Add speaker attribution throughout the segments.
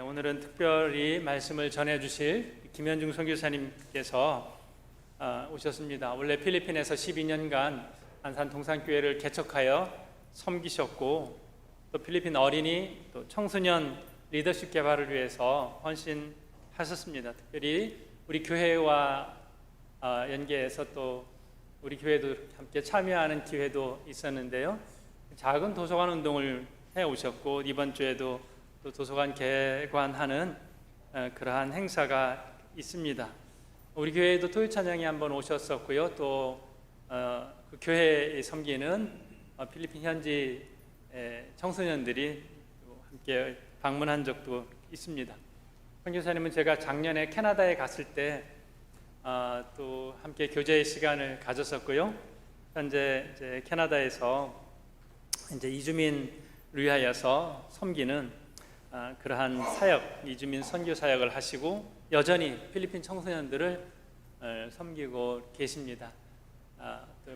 Speaker 1: 오늘은 특별히 말씀을 전해주실 김현중 선교사님께서 오셨습니다. 원래 필리핀에서 12년간 안산 동산교회를 개척하여 섬기셨고, 또 필리핀 어린이, 또 청소년 리더십 개발을 위해서 헌신하셨습니다. 특별히 우리 교회와 연계해서 또 우리 교회도 함께 참여하는 기회도 있었는데요. 작은 도서관 운동을 해오셨고, 이번 주에도 또 도서관 개관하는 그러한 행사가 있습니다. 우리 교회에도 토요 찬양이 한번 오셨었고요. 또 그 교회에 섬기는 필리핀 현지 청소년들이 함께 방문한 적도 있습니다. 선교사님은 제가 작년에 캐나다에 갔을 때 또 함께 교제의 시간을 가졌었고요. 현재 이제 캐나다에서 이제 이주민을 위하여서 섬기는 그러한 사역, 이주민 선교 사역을 하시고 여전히 필리핀 청소년들을 섬기고 계십니다.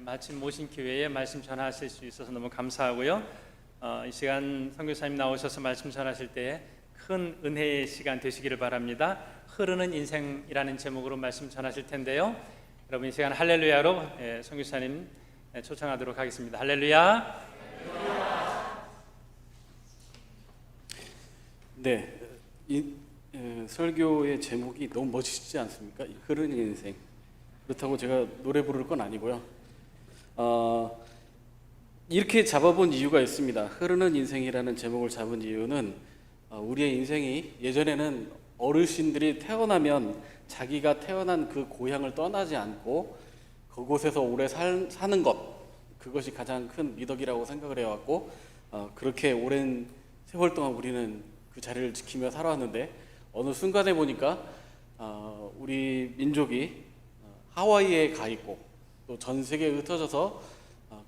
Speaker 1: 마침 모신 기회에 말씀 전하실 수 있어서 너무 감사하고요. 이 시간 선교사님 나오셔서 말씀 전하실 때 큰 은혜의 시간 되시기를 바랍니다. 흐르는 인생이라는 제목으로 말씀 전하실 텐데요. 여러분 이 시간 할렐루야로 선교사님 초청하도록 하겠습니다. 할렐루야.
Speaker 2: 네, 설교의 제목이 너무 멋지지 않습니까? 흐르는 인생. 그렇다고 제가 노래 부를 건 아니고요. 이렇게 잡아본 이유가 있습니다. 흐르는 인생이라는 제목을 잡은 이유는 우리의 인생이 예전에는 어르신들이 태어나면 자기가 태어난 그 고향을 떠나지 않고 그곳에서 오래 사는 것, 그것이 가장 큰 미덕이라고 생각을 해왔고, 그렇게 오랜 세월 동안 우리는 그 자리를 지키며 살아왔는데, 어느 순간에 보니까 우리 민족이 하와이에 가 있고 또 전 세계에 흩어져서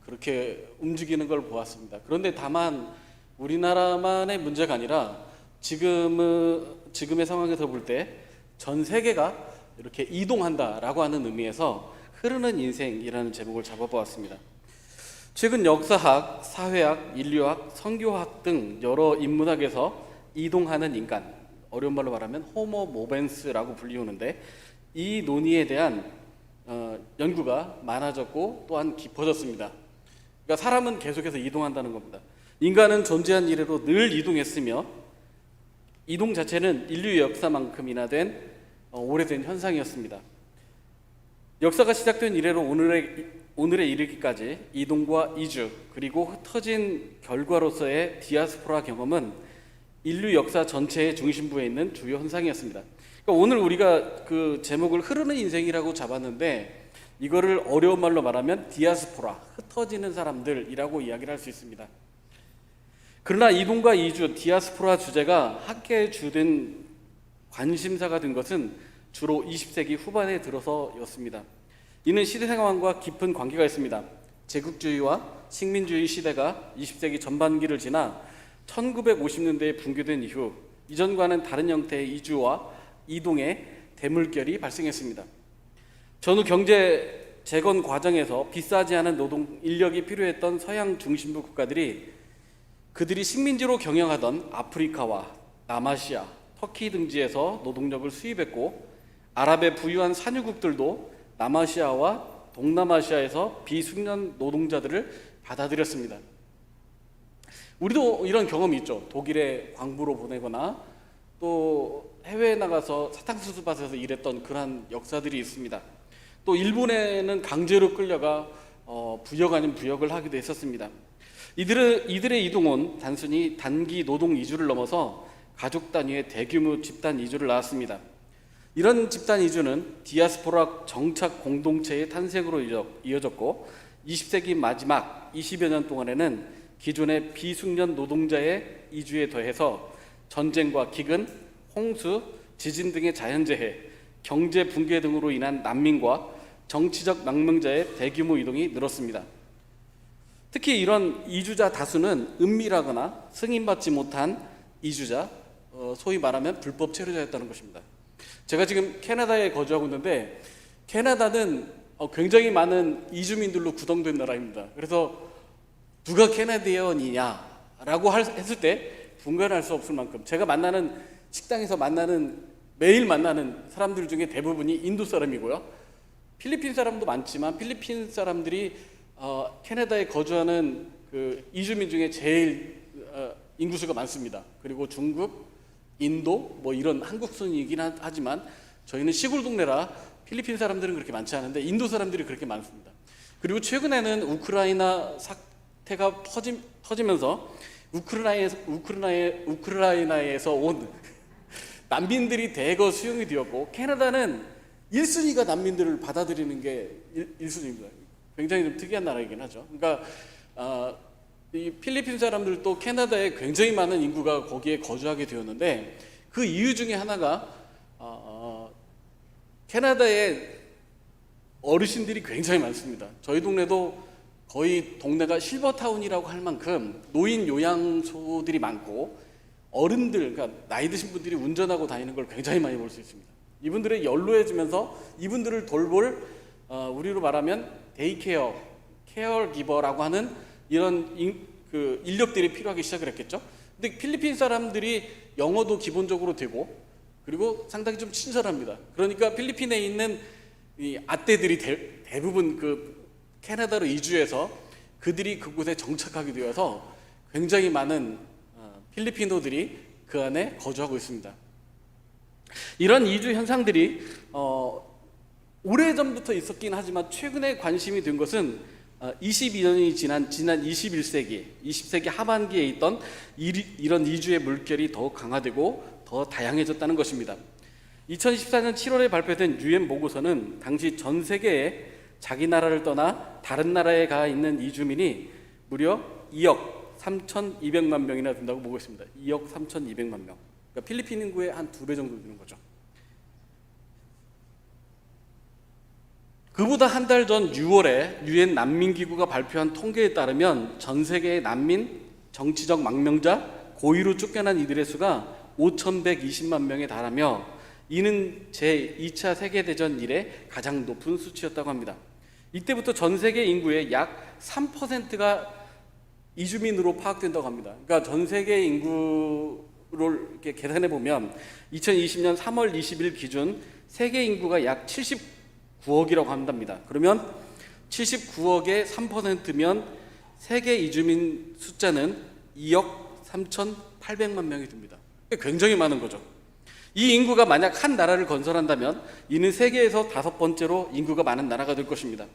Speaker 2: 그렇게 움직이는 걸 보았습니다. 그런데 다만 우리나라만의 문제가 아니라 지금의 상황에서 볼 때 전 세계가 이렇게 이동한다라고 하는 의미에서 흐르는 인생이라는 제목을 잡아보았습니다. 최근 역사학, 사회학, 인류학, 선교학 등 여러 인문학에서 이동하는 인간, 어려운 말로 말하면 호모 모벤스라고 불리우는데, 이 논의에 대한 연구가 많아졌고 또한 깊어졌습니다. 그러니까 사람은 계속해서 이동한다는 겁니다. 인간은 존재한 이래로 늘 이동했으며 이동 자체는 인류 역사만큼이나 된 오래된 현상이었습니다. 역사가 시작된 이래로 오늘에 이르기까지 이동과 이주, 그리고 흩어진 결과로서의 디아스포라 경험은 인류 역사 전체의 중심부에 있는 주요 현상이었습니다. 그러니까 오늘 우리가 그 제목을 흐르는 인생이라고 잡았는데, 이거를 어려운 말로 말하면 디아스포라, 흩어지는 사람들이라고 이야기를 할 수 있습니다. 그러나 이동과 이주, 디아스포라 주제가 학계에 주된 관심사가 된 것은 주로 20세기 후반에 들어서였습니다. 이는 시대 상황과 깊은 관계가 있습니다. 제국주의와 식민주의 시대가 20세기 전반기를 지나 1950년대에 붕괴된 이후 이전과는 다른 형태의 이주와 이동의 대물결이 발생했습니다. 전후 경제 재건 과정에서 비싸지 않은 노동 인력이 필요했던 서양 중심부 국가들이 그들이 식민지로 경영하던 아프리카와 남아시아, 터키 등지에서 노동력을 수입했고, 아랍의 부유한 산유국들도 남아시아와 동남아시아에서 비숙련 노동자들을 받아들였습니다. 우리도 이런 경험이 있죠. 독일에 광부로 보내거나 또 해외에 나가서 사탕수수밭에서 일했던 그러한 역사들이 있습니다. 또 일본에는 강제로 끌려가 부역 아닌 부역을 하기도 했었습니다. 이들의 이동은 단순히 단기 노동 이주를 넘어서 가족 단위의 대규모 집단 이주를 낳았습니다. 이런 집단 이주는 디아스포라 정착 공동체의 탄생으로 이어졌고, 20세기 마지막 20여 년 동안에는 기존의 비숙련 노동자의 이주에 더해서 전쟁과 기근, 홍수, 지진 등의 자연재해, 경제 붕괴 등으로 인한 난민과 정치적 망명자의 대규모 이동이 늘었습니다. 특히 이런 이주자 다수는 은밀하거나 승인받지 못한 이주자, 소위 말하면 불법 체류자였다는 것입니다. 제가 지금 캐나다에 거주하고 있는데, 캐나다는 굉장히 많은 이주민들로 구성된 나라입니다. 그래서 누가 캐나디언이냐라고 했을 때 분간할 수 없을 만큼, 제가 만나는 식당에서 매일 만나는 사람들 중에 대부분이 인도 사람이고요. 필리핀 사람도 많지만 필리핀 사람들이 캐나다에 거주하는 그 이주민 중에 제일 인구수가 많습니다. 그리고 중국, 인도 뭐 이런 한국순이긴 하지만 저희는 시골 동네라 필리핀 사람들은 그렇게 많지 않은데 인도 사람들이 그렇게 많습니다. 그리고 최근에는 우크라이나 사태가 터지면서 우크라이나에서 온 난민들이 대거 수용이 되었고 캐나다는 1순위가 난민들을 받아들이는 게 1순위입니다. 굉장히 좀 특이한 나라이긴 하죠. 그러니까 이 필리핀 사람들도 캐나다에 굉장히 많은 인구가 거기에 거주하게 되었는데 그 이유 중에 하나가 캐나다에 어르신들이 굉장히 많습니다. 저희 동네도 거의 동네가 실버타운이라고 할 만큼 노인 요양소들이 많고 어른들, 그러니까 나이 드신 분들이 운전하고 다니는 걸 굉장히 많이 볼 수 있습니다. 이분들이 연로해지면서 이분들을 돌볼 우리로 말하면 데이케어, 케어기버라고 하는 이런 인력들이 필요하기 시작을 했겠죠. 근데 필리핀 사람들이 영어도 기본적으로 되고 그리고 상당히 좀 친절합니다. 그러니까 필리핀에 있는 이 아떼들이 대부분 그 캐나다로 이주해서 그들이 그곳에 정착하게 되어서 굉장히 많은 필리핀어들이 그 안에 거주하고 있습니다. 이런 이주 현상들이 오래전부터 있었긴 하지만 최근에 관심이 든 것은 22년이 지난 21세기, 20세기 하반기에 있던 이런 이주의 물결이 더욱 강화되고 더 다양해졌다는 것입니다. 2014년 7월에 발표된 UN 보고서는 당시 전 세계에 자기 나라를 떠나 다른 나라에 가 있는 이주민이 무려 2억 3,200만 명이나 된다고 보고 있습니다. 2억 3,200만 명. 그러니까 필리핀 인구의 한 2배 정도 되는 거죠. 그보다 한 달 전 6월에 UN 난민기구가 발표한 통계에 따르면 전 세계의 난민, 정치적 망명자, 고의로 쫓겨난 이들의 수가 5,120만 명에 달하며 이는 제2차 세계대전 이래 가장 높은 수치였다고 합니다. 이때부터 전 세계 인구의 약 3%가 이주민으로 파악된다고 합니다. 그러니까 전 세계 인구를 이렇게 계산해 보면 2020년 3월 20일 기준 세계 인구가 약 79억이라고 한답니다. 그러면 79억의 3%면 세계 이주민 숫자는 2억 3,800만 명이 됩니다. 굉장히 많은 거죠. 이 인구가 만약 한 나라를 건설한다면 이는 세계에서 5번째로 인구가 많은 나라가 될 것입니다.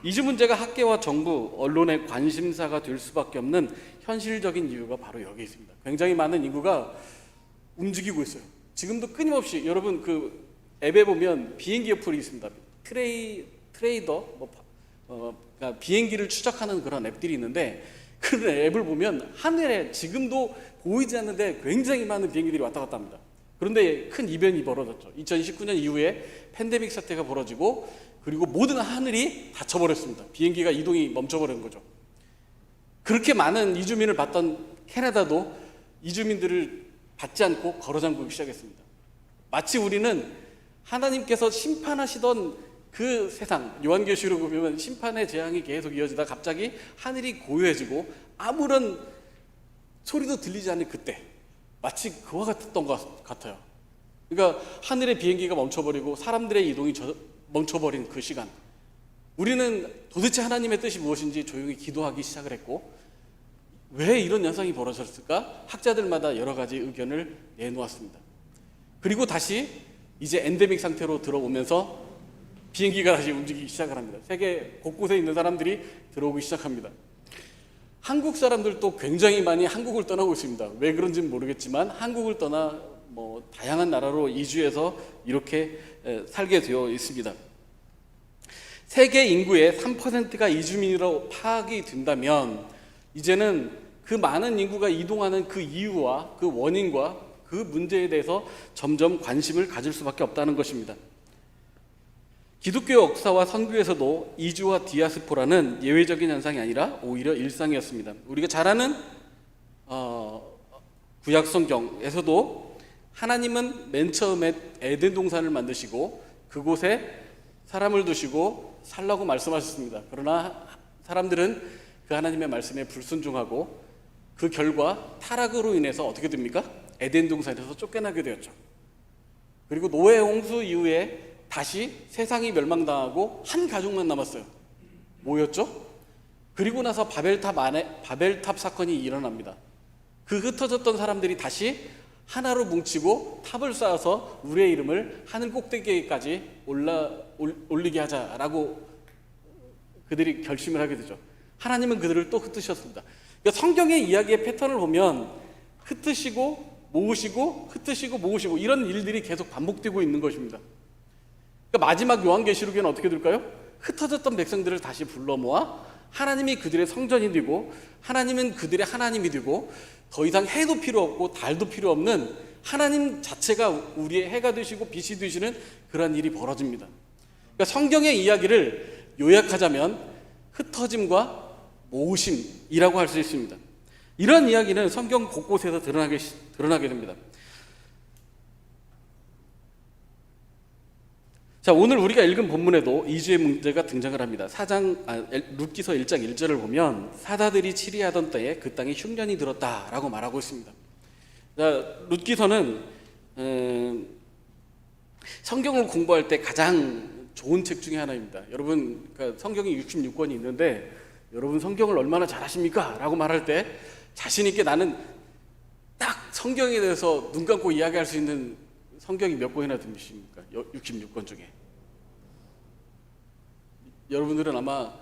Speaker 2: 이주 문제가 학계와 정부, 언론의 관심사가 될 수밖에 없는 현실적인 이유가 바로 여기에 있습니다. 굉장히 많은 인구가 움직이고 있어요. 지금도 끊임없이 여러분 그 앱에 보면 비행기 어플이 있습니다. 트레이더, 그러니까 비행기를 추적하는 그런 앱들이 있는데 그 앱을 보면 하늘에 지금도 보이지 않는데 굉장히 많은 비행기들이 왔다 갔다 합니다. 그런데 큰 이변이 벌어졌죠. 2019년 이후에 팬데믹 사태가 벌어지고 그리고 모든 하늘이 닫혀버렸습니다. 비행기가 이동이 멈춰버린 거죠. 그렇게 많은 이주민을 받던 캐나다도 이주민들을 받지 않고 걸어잠그기 시작했습니다. 마치 우리는 하나님께서 심판하시던 그 세상, 요한계시록을 보면 심판의 재앙이 계속 이어지다 갑자기 하늘이 고요해지고 아무런 소리도 들리지 않는 그때 마치 그와 같았던 것 같아요. 그러니까 하늘의 비행기가 멈춰버리고 사람들의 이동이 멈춰버린 그 시간, 우리는 도대체 하나님의 뜻이 무엇인지 조용히 기도하기 시작을 했고 왜 이런 현상이 벌어졌을까? 학자들마다 여러 가지 의견을 내놓았습니다. 그리고 다시 이제 엔데믹 상태로 들어오면서 비행기가 다시 움직이기 시작을 합니다. 세계 곳곳에 있는 사람들이 들어오기 시작합니다. 한국 사람들도 굉장히 많이 한국을 떠나고 있습니다. 왜 그런지는 모르겠지만 한국을 떠나 다양한 나라로 이주해서 이렇게 살게 되어 있습니다. 세계 인구의 3%가 이주민으로 파악이 된다면 이제는 그 많은 인구가 이동하는 그 이유와 그 원인과 그 문제에 대해서 점점 관심을 가질 수밖에 없다는 것입니다. 기독교 역사와 선교에서도 이주와 디아스포라는 예외적인 현상이 아니라 오히려 일상이었습니다. 우리가 잘 아는 구약 성경에서도 하나님은 맨 처음에 에덴 동산을 만드시고 그곳에 사람을 두시고 살라고 말씀하셨습니다. 그러나 사람들은 그 하나님의 말씀에 불순종하고 그 결과 타락으로 인해서 어떻게 됩니까? 에덴 동산에서 쫓겨나게 되었죠. 그리고 노예 홍수 이후에 다시 세상이 멸망당하고 한 가족만 남았어요. 뭐였죠? 그리고 나서 바벨탑 사건이 일어납니다. 그 흩어졌던 사람들이 다시 하나로 뭉치고 탑을 쌓아서 우리의 이름을 하늘 꼭대기까지 올리게 하자라고 그들이 결심을 하게 되죠. 하나님은 그들을 또 흩으셨습니다. 그러니까 성경의 이야기의 패턴을 보면 흩으시고 모으시고 흩으시고 모으시고 이런 일들이 계속 반복되고 있는 것입니다. 그러니까 마지막 요한계시록에는 어떻게 될까요? 흩어졌던 백성들을 다시 불러 모아 하나님이 그들의 성전이 되고 하나님은 그들의 하나님이 되고 더 이상 해도 필요 없고 달도 필요 없는 하나님 자체가 우리의 해가 되시고 빛이 되시는 그런 일이 벌어집니다. 그러니까 성경의 이야기를 요약하자면 흩어짐과 모으심이라고 할 수 있습니다. 이런 이야기는 성경 곳곳에서 드러나게 됩니다. 자, 오늘 우리가 읽은 본문에도 이주의 문제가 등장을 합니다. 룻기서 1장 1절을 보면 사다들이 치리하던 때에 그 땅에 흉년이 들었다라고 말하고 있습니다. 자, 룻기서는 성경을 공부할 때 가장 좋은 책 중에 하나입니다. 여러분, 그러니까 성경이 66권이 있는데 여러분 성경을 얼마나 잘하십니까? 라고 말할 때 자신 있게 나는 딱 성경에 대해서 눈 감고 이야기할 수 있는 성경이 몇 권이나 되십니까? 66권 중에. 여러분들은 아마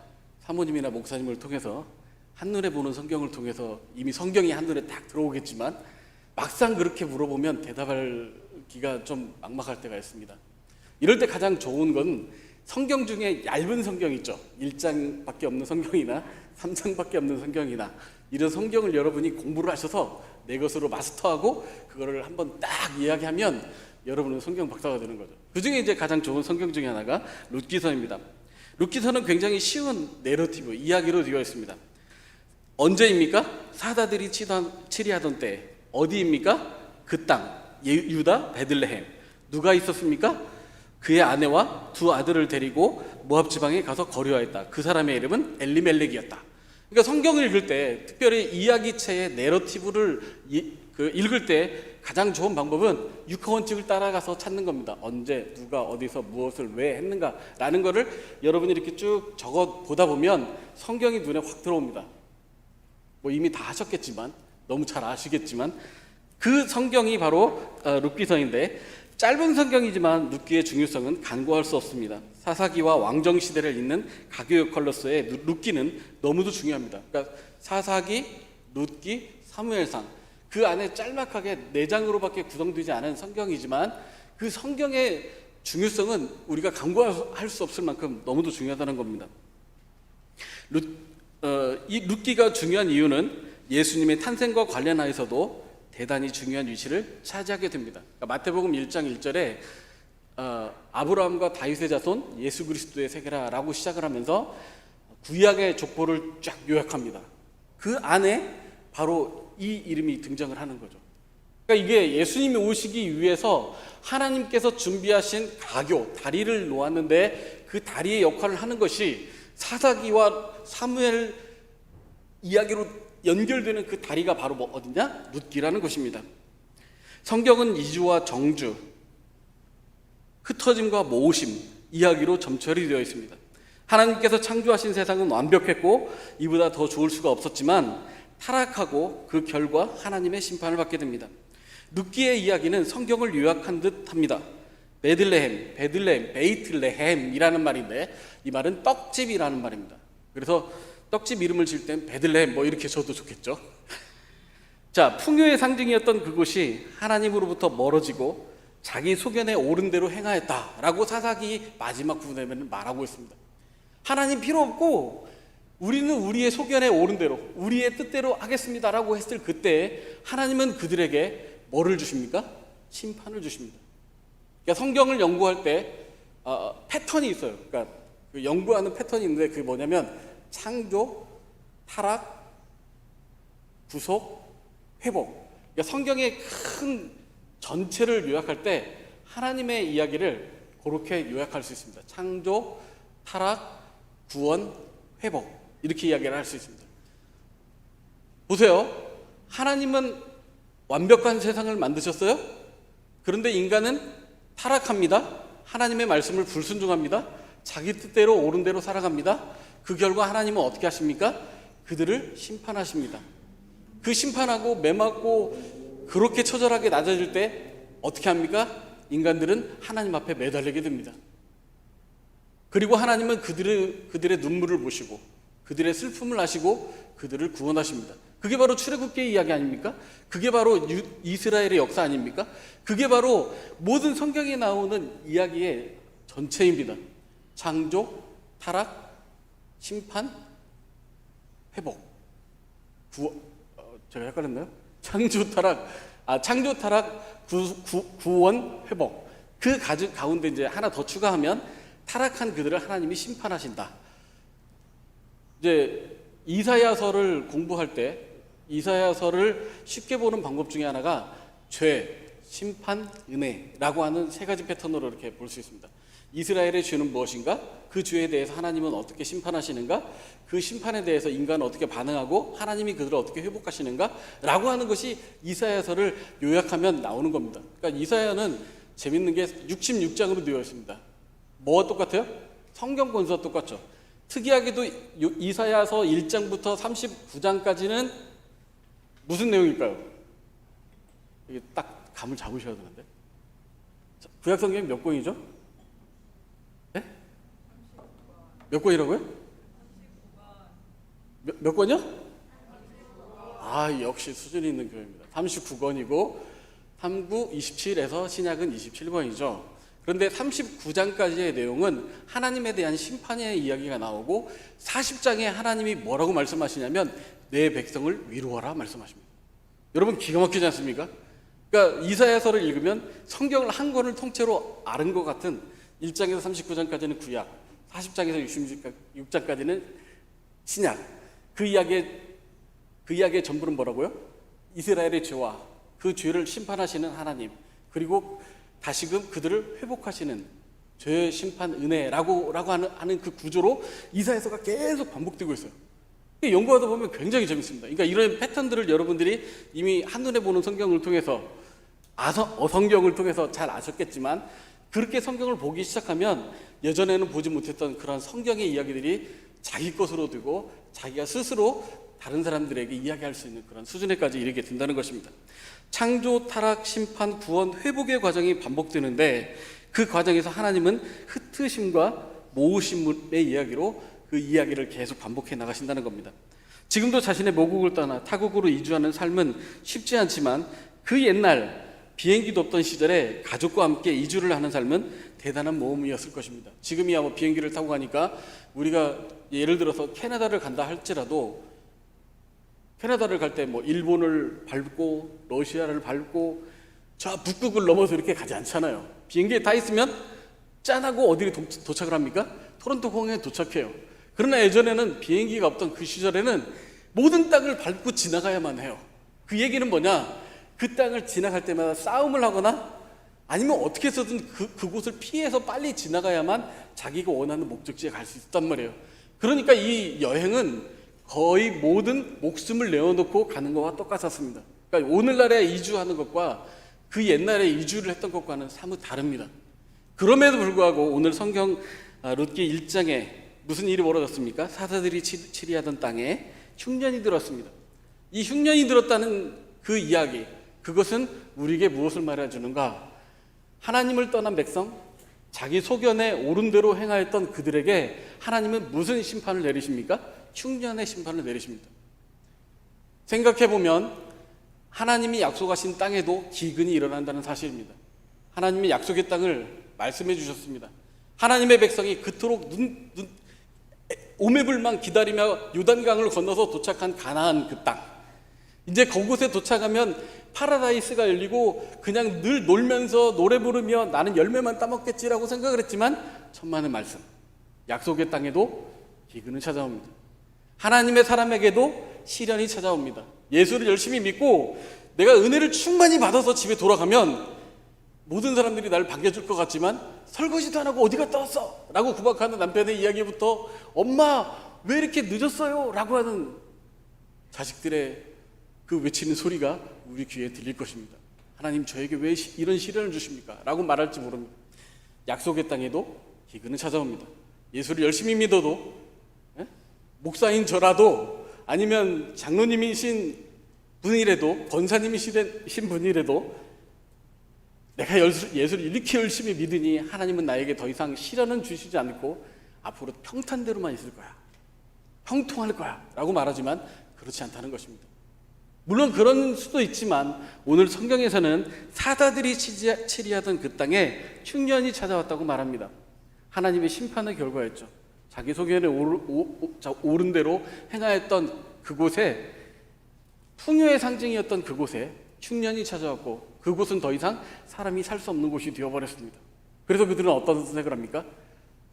Speaker 2: 사모님이나 목사님을 통해서 한눈에 보는 성경을 통해서 이미 성경이 한눈에 딱 들어오겠지만 막상 그렇게 물어보면 대답하기가 좀 막막할 때가 있습니다. 이럴 때 가장 좋은 건 성경 중에 얇은 성경 있죠. 1장밖에 없는 성경이나 3장밖에 없는 성경이나 이런 성경을 여러분이 공부를 하셔서 내 것으로 마스터하고 그거를 한번 딱 이야기하면 여러분은 성경 박사가 되는 거죠. 그 중에 이제 가장 좋은 성경 중에 하나가 룻기서입니다. 룻기서는 굉장히 쉬운 내러티브, 이야기로 되어 있습니다. 언제입니까? 사다들이 치리하던 때. 어디입니까? 그 땅, 유다 베들레헴. 누가 있었습니까? 그의 아내와 두 아들을 데리고 모압 지방에 가서 거류하였다. 그 사람의 이름은 엘리멜렉이었다. 그러니까 성경을 읽을 때, 특별히 이야기체의 내러티브를 읽을 때 가장 좋은 방법은 육하원칙을 따라가서 찾는 겁니다. 언제, 누가, 어디서, 무엇을, 왜 했는가라는 거를 여러분이 이렇게 쭉 적어 보다 보면 성경이 눈에 확 들어옵니다. 뭐 이미 다 하셨겠지만, 너무 잘 아시겠지만 그 성경이 바로 룻기서인데, 짧은 성경이지만 룻기의 중요성은 간과할 수 없습니다. 사사기와 왕정 시대를 잇는 가교 역할로서의 룻기는 너무도 중요합니다. 그러니까 사사기, 룻기, 사무엘상 그 안에 짤막하게 4장으로밖에 구성되지 않은 성경이지만 그 성경의 중요성은 우리가 간과할 수 없을 만큼 너무도 중요하다는 겁니다. 이 룻기가 중요한 이유는 예수님의 탄생과 관련하여서도 대단히 중요한 위치를 차지하게 됩니다. 그러니까 마태복음 1장 1절에 아브라함과 다윗의 자손 예수 그리스도의 세계라라고 시작을 하면서 구약의 족보를 쫙 요약합니다. 그 안에 바로 이 이름이 등장을 하는 거죠. 그러니까 이게 예수님이 오시기 위해서 하나님께서 준비하신 가교, 다리를 놓았는데 그 다리의 역할을 하는 것이 사사기와 사무엘 이야기로 연결되는 그 다리가 바로 뭐 어디냐? 룻기라는 것입니다. 성경은 이주와 정주, 흩어짐과 모으심 이야기로 점철이 되어 있습니다. 하나님께서 창조하신 세상은 완벽했고 이보다 더 좋을 수가 없었지만 타락하고 그 결과 하나님의 심판을 받게 됩니다. 룻기의 이야기는 성경을 요약한 듯 합니다. 베들레헴, 베이틀레헴이라는 말인데 이 말은 떡집이라는 말입니다. 그래서 떡집 이름을 지을 땐 베들레헴 뭐 이렇게 줘도 좋겠죠. 자, 풍요의 상징이었던 그곳이 하나님으로부터 멀어지고 자기 소견에 옳은 대로 행하였다라고 사사기 마지막 부분에는 말하고 있습니다. 하나님 필요 없고 우리는 우리의 소견에 옳은 대로 우리의 뜻대로 하겠습니다라고 했을 그때 하나님은 그들에게 뭐를 주십니까? 심판을 주십니다. 그러니까 성경을 연구할 때 패턴이 있어요. 그러니까 그 연구하는 패턴이 있는데 그게 뭐냐면 창조, 타락, 구속, 회복. 그러니까 성경의 큰 전체를 요약할 때 하나님의 이야기를 그렇게 요약할 수 있습니다. 창조, 타락, 구원, 회복 이렇게 이야기를 할 수 있습니다. 보세요. 하나님은 완벽한 세상을 만드셨어요? 그런데 인간은 타락합니다. 하나님의 말씀을 불순종합니다. 자기 뜻대로 옳은 대로 살아갑니다. 그 결과 하나님은 어떻게 하십니까? 그들을 심판하십니다. 그 심판하고 매맞고 그렇게 처절하게 낮아질 때 어떻게 합니까? 인간들은 하나님 앞에 매달리게 됩니다. 그리고 하나님은 그들의 눈물을 보시고 그들의 슬픔을 아시고 그들을 구원하십니다. 그게 바로 출애굽기의 이야기 아닙니까? 그게 바로 이스라엘의 역사 아닙니까? 그게 바로 모든 성경에 나오는 이야기의 전체입니다. 창조, 타락, 심판, 회복, 제가 헷갈렸나요? 창조, 타락, 구원, 회복. 그 가운데 이제 하나 더 추가하면 타락한 그들을 하나님이 심판하신다. 이제 이사야서를 공부할 때 이사야서를 쉽게 보는 방법 중에 하나가 죄, 심판, 은혜라고 하는 세 가지 패턴으로 이렇게 볼 수 있습니다. 이스라엘의 죄는 무엇인가? 그 죄에 대해서 하나님은 어떻게 심판하시는가? 그 심판에 대해서 인간은 어떻게 반응하고 하나님이 그들을 어떻게 회복하시는가? 라고 하는 것이 이사야서를 요약하면 나오는 겁니다. 그러니까 이사야는 재밌는 게 66장으로 되어 있습니다. 뭐가 똑같아요? 성경 권수와 똑같죠. 특이하게도 이사야서 1장부터 39장까지는 무슨 내용일까요? 이게 딱 감을 잡으셔야 되는데. 구약 성경이 몇 권이죠? 네? 몇 권이라고요? 몇 권이요? 아, 역시 수준이 있는 교회입니다. 39권이고 39, 27에서 신약은 27권이죠. 그런데 39장까지의 내용은 하나님에 대한 심판의 이야기가 나오고 40장에 하나님이 뭐라고 말씀하시냐면 내 백성을 위로하라 말씀하십니다. 여러분 기가 막히지 않습니까? 그러니까 이사야서를 읽으면 성경을 한 권을 통째로 아는 것 같은 1장에서 39장까지는 구약, 40장에서 66장까지는 신약. 그 이야기의 전부는 뭐라고요? 이스라엘의 죄와 그 죄를 심판하시는 하나님, 그리고 다시금 그들을 회복하시는 죄의 심판 은혜라고 하는 그 구조로 이사야서가 계속 반복되고 있어요. 연구하다 보면 굉장히 재밌습니다. 그러니까 이런 패턴들을 여러분들이 이미 한눈에 보는 성경을 통해서 성경을 통해서 잘 아셨겠지만 그렇게 성경을 보기 시작하면 예전에는 보지 못했던 그런 성경의 이야기들이 자기 것으로 되고 자기가 스스로 다른 사람들에게 이야기할 수 있는 그런 수준에까지 이르게 된다는 것입니다. 창조, 타락, 심판, 구원, 회복의 과정이 반복되는데 그 과정에서 하나님은 흩으심과 모으심의 이야기로 그 이야기를 계속 반복해 나가신다는 겁니다. 지금도 자신의 모국을 떠나 타국으로 이주하는 삶은 쉽지 않지만 그 옛날 비행기도 없던 시절에 가족과 함께 이주를 하는 삶은 대단한 모험이었을 것입니다. 지금이야 뭐 비행기를 타고 가니까 우리가 예를 들어서 캐나다를 간다 할지라도 캐나다를 갈 때 뭐 일본을 밟고 러시아를 밟고 저 북극을 넘어서 이렇게 가지 않잖아요. 비행기에 타 있으면 짠하고 어디에 도착을 합니까? 토론토 공항에 도착해요. 그러나 예전에는 비행기가 없던 그 시절에는 모든 땅을 밟고 지나가야만 해요. 그 얘기는 뭐냐? 그 땅을 지나갈 때마다 싸움을 하거나 아니면 어떻게 해서든 그곳을 피해서 빨리 지나가야만 자기가 원하는 목적지에 갈 수 있단 말이에요. 그러니까 이 여행은 거의 모든 목숨을 내어놓고 가는 것과 똑같았습니다. 그러니까 오늘날에 이주하는 것과 그 옛날에 이주를 했던 것과는 사뭇 다릅니다. 그럼에도 불구하고 오늘 성경 룻기 1장에 무슨 일이 벌어졌습니까? 사자들이 치리하던 땅에 흉년이 들었습니다. 이 흉년이 들었다는 그 이야기, 그것은 우리에게 무엇을 말해주는가? 하나님을 떠난 백성, 자기 소견에 옳은 대로 행하였던 그들에게 하나님은 무슨 심판을 내리십니까? 흉년의 심판을 내리십니다. 생각해보면 하나님이 약속하신 땅에도 기근이 일어난다는 사실입니다. 하나님이 약속의 땅을 말씀해 주셨습니다. 하나님의 백성이 그토록 오매불망 기다리며 요단강을 건너서 도착한 가나안 그 땅. 이제 그곳에 도착하면 파라다이스가 열리고 그냥 늘 놀면서 노래 부르며 나는 열매만 따먹겠지라고 생각을 했지만 천만의 말씀. 약속의 땅에도 기근은 찾아옵니다. 하나님의 사람에게도 시련이 찾아옵니다. 예수를 열심히 믿고 내가 은혜를 충만히 받아서 집에 돌아가면 모든 사람들이 나를 반겨줄 것 같지만 설거지도 안 하고 어디 갔다 왔어? 라고 구박하는 남편의 이야기부터 엄마 왜 이렇게 늦었어요? 라고 하는 자식들의 그 외치는 소리가 우리 귀에 들릴 것입니다. 하나님 저에게 왜 이런 시련을 주십니까? 라고 말할지 모릅니다. 약속의 땅에도 기근은 찾아옵니다. 예수를 열심히 믿어도 목사인 저라도 아니면 장로님이신 분이라도 권사님이신 분이라도 내가 예수를 이렇게 열심히 믿으니 하나님은 나에게 더 이상 시련은 주시지 않고 앞으로 평탄대로만 있을 거야, 형통할 거야 라고 말하지만 그렇지 않다는 것입니다. 물론 그런 수도 있지만 오늘 성경에서는 사자들이 치리하던 그 땅에 흉년이 찾아왔다고 말합니다. 하나님의 심판의 결과였죠. 자기소견에 옳은 대로 행하였던 그곳에, 풍요의 상징이었던 그곳에 흉년이 찾아왔고 그곳은 더 이상 사람이 살 수 없는 곳이 되어버렸습니다. 그래서 그들은 어떤 선택을 합니까?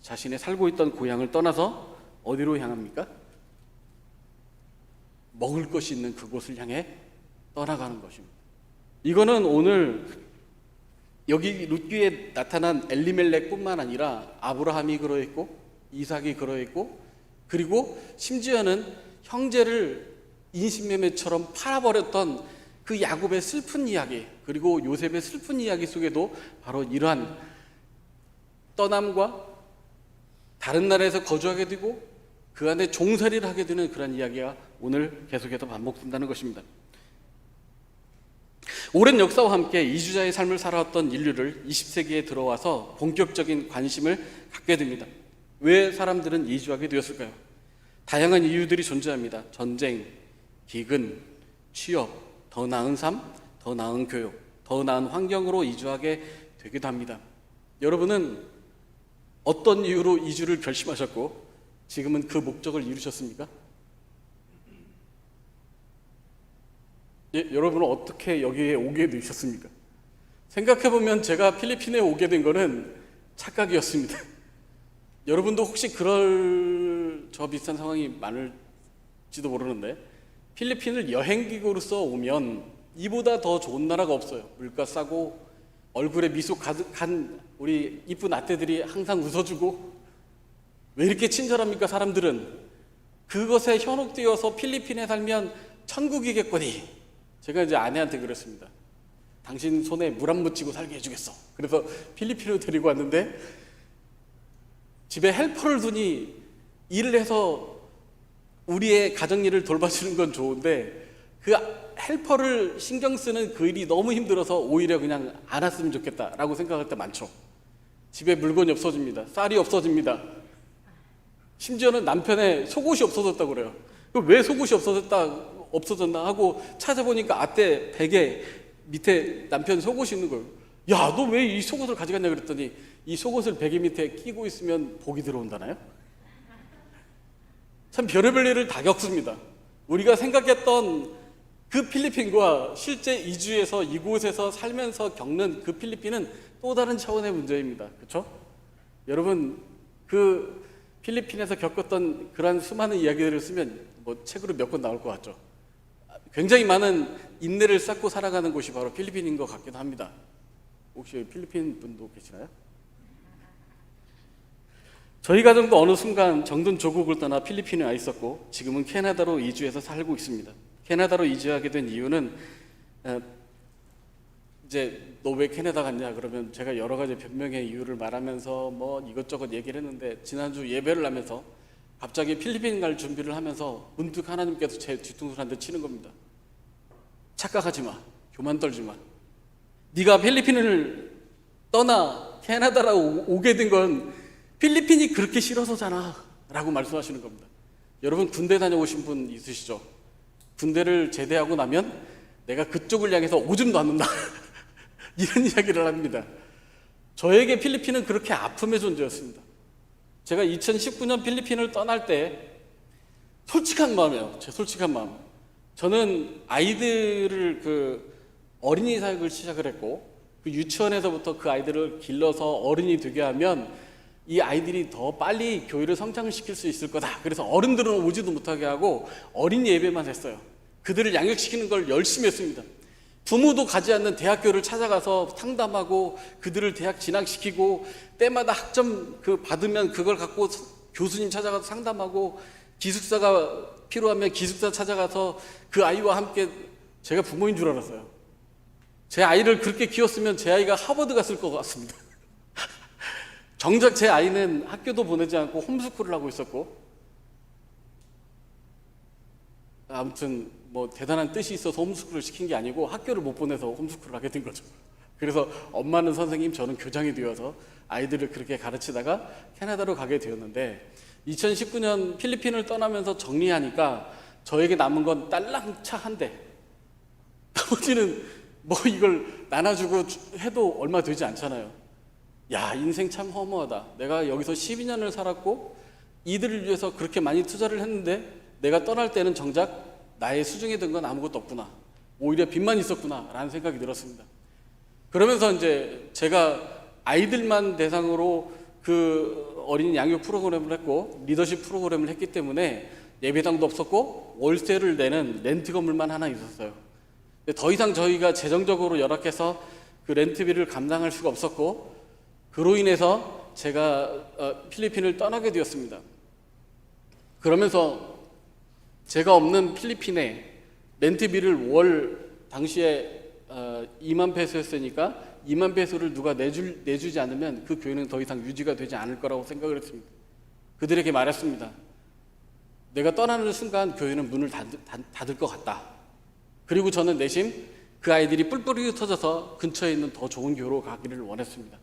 Speaker 2: 자신의 살고 있던 고향을 떠나서 어디로 향합니까? 먹을 것이 있는 그곳을 향해 떠나가는 것입니다. 이거는 오늘 여기 룻기에 나타난 엘리멜렉뿐만 아니라 아브라함이 그러했고 이삭이 그러했고 그리고 심지어는 형제를 인신매매처럼 팔아버렸던 그 야곱의 슬픈 이야기, 그리고 요셉의 슬픈 이야기 속에도 바로 이러한 떠남과 다른 나라에서 거주하게 되고 그 안에 종살이를 하게 되는 그런 이야기가 오늘 계속해서 반복된다는 것입니다. 오랜 역사와 함께 이주자의 삶을 살아왔던 인류를 20세기에 들어와서 본격적인 관심을 갖게 됩니다. 왜 사람들은 이주하게 되었을까요? 다양한 이유들이 존재합니다. 전쟁, 기근, 취업, 더 나은 삶, 더 나은 교육, 더 나은 환경으로 이주하게 되기도 합니다. 여러분은 어떤 이유로 이주를 결심하셨고 지금은 그 목적을 이루셨습니까? 여러분은 어떻게 여기에 오게 되셨습니까? 생각해보면 제가 필리핀에 오게 된 거는 착각이었습니다. 여러분도 혹시 그럴 저 비슷한 상황이 많을지도 모르는데 필리핀을 여행객으로서 오면 이보다 더 좋은 나라가 없어요. 물가 싸고 얼굴에 미소 가득한 우리 이쁜 아떼들이 항상 웃어주고, 왜 이렇게 친절합니까? 사람들은 그것에 현혹되어서 필리핀에 살면 천국이겠거니. 제가 이제 아내한테 그랬습니다. 당신 손에 물 안 묻히고 살게 해주겠어. 그래서 필리핀으로 데리고 왔는데 집에 헬퍼를 두니 일을 해서 우리의 가정일을 돌봐주는 건 좋은데 그 헬퍼를 신경 쓰는 그 일이 너무 힘들어서 오히려 그냥 안 왔으면 좋겠다라고 생각할 때 많죠. 집에 물건이 없어집니다. 쌀이 없어집니다. 심지어는 남편의 속옷이 없어졌다고 그래요. 왜 속옷이 없어졌나 하고 찾아보니까 아떼 베개 밑에 남편 속옷이 있는 거예요. 야, 너 왜 이 속옷을 가져갔냐 그랬더니 이 속옷을 베개 밑에 끼고 있으면 복이 들어온다나요? 참 별의별 일을 다 겪습니다. 우리가 생각했던 그 필리핀과 실제 이주해서 이곳에서 살면서 겪는 그 필리핀은 또 다른 차원의 문제입니다. 그렇죠? 여러분, 그 필리핀에서 겪었던 그러한 수많은 이야기들을 쓰면 뭐 책으로 몇 권 나올 것 같죠. 굉장히 많은 인내를 쌓고 살아가는 곳이 바로 필리핀인 것 같기도 합니다. 혹시 필리핀 분도 계시나요? 저희 가정도 어느 순간 정든 조국을 떠나 필리핀에 와 있었고 지금은 캐나다로 이주해서 살고 있습니다. 캐나다로 이주하게 된 이유는 이제 너 왜 캐나다 갔냐 그러면 제가 여러 가지 변명의 이유를 말하면서 뭐 이것저것 얘기를 했는데 지난주 예배를 하면서 갑자기 필리핀 갈 준비를 하면서 문득 하나님께서 제 뒤통수를 한 대 치는 겁니다. 착각하지 마. 교만 떨지 마. 네가 필리핀을 떠나 캐나다로 오게 된 건 필리핀이 그렇게 싫어서잖아 라고 말씀하시는 겁니다. 여러분 군대 다녀오신 분 있으시죠? 군대를 제대하고 나면 내가 그쪽을 향해서 오줌도 안 눈다 이런 이야기를 합니다. 저에게 필리핀은 그렇게 아픔의 존재였습니다. 제가 2019년 필리핀을 떠날 때 솔직한 마음이에요. 제 솔직한 마음. 저는 아이들을 그 어린이 사역을 시작을 했고 그 유치원에서부터 그 아이들을 길러서 어른이 되게 하면 이 아이들이 더 빨리 교회를 성장시킬 수 있을 거다. 그래서 어른들은 오지도 못하게 하고 어린이 예배만 했어요. 그들을 양육시키는 걸 열심히 했습니다. 부모도 가지 않는 대학교를 찾아가서 상담하고 그들을 대학 진학시키고 때마다 학점 받으면 그걸 갖고 교수님 찾아가서 상담하고 기숙사가 필요하면 기숙사 찾아가서 그 아이와 함께 제가 부모인 줄 알았어요. 제 아이를 그렇게 키웠으면 제 아이가 하버드 갔을 것 같습니다. 정작 제 아이는 학교도 보내지 않고 홈스쿨을 하고 있었고, 아무튼 뭐 대단한 뜻이 있어서 홈스쿨을 시킨 게 아니고 학교를 못 보내서 홈스쿨을 하게 된 거죠. 그래서 엄마는 선생님, 저는 교장이 되어서 아이들을 그렇게 가르치다가 캐나다로 가게 되었는데, 2019년 필리핀을 떠나면서 정리하니까 저에게 남은 건 딸랑차 한 대. 나머지는 뭐 이걸 나눠주고 해도 얼마 되지 않잖아요. 야, 인생 참 허무하다. 내가 여기서 12년을 살았고 이들을 위해서 그렇게 많이 투자를 했는데 내가 떠날 때는 정작 나의 수중에 든 건 아무것도 없구나. 오히려 빚만 있었구나 라는 생각이 들었습니다. 그러면서 이제 제가 아이들만 대상으로 그 어린이 양육 프로그램을 했고 리더십 프로그램을 했기 때문에 예배당도 없었고 월세를 내는 렌트 건물만 하나 있었어요. 근데 더 이상 저희가 재정적으로 열악해서 그 렌트비를 감당할 수가 없었고, 그로 인해서 제가 필리핀을 떠나게 되었습니다. 그러면서 제가 없는 필리핀에 렌트비를 월 당시에 2만 페소였으니까 2만 페소를 누가 내주지 않으면 그 교회는 더 이상 유지가 되지 않을 거라고 생각을 했습니다. 그들에게 말했습니다. 내가 떠나는 순간 교회는 문을 닫을 것 같다. 그리고 저는 내심 그 아이들이 뿔뿔이 흩어져서 근처에 있는 더 좋은 교회로 가기를 원했습니다.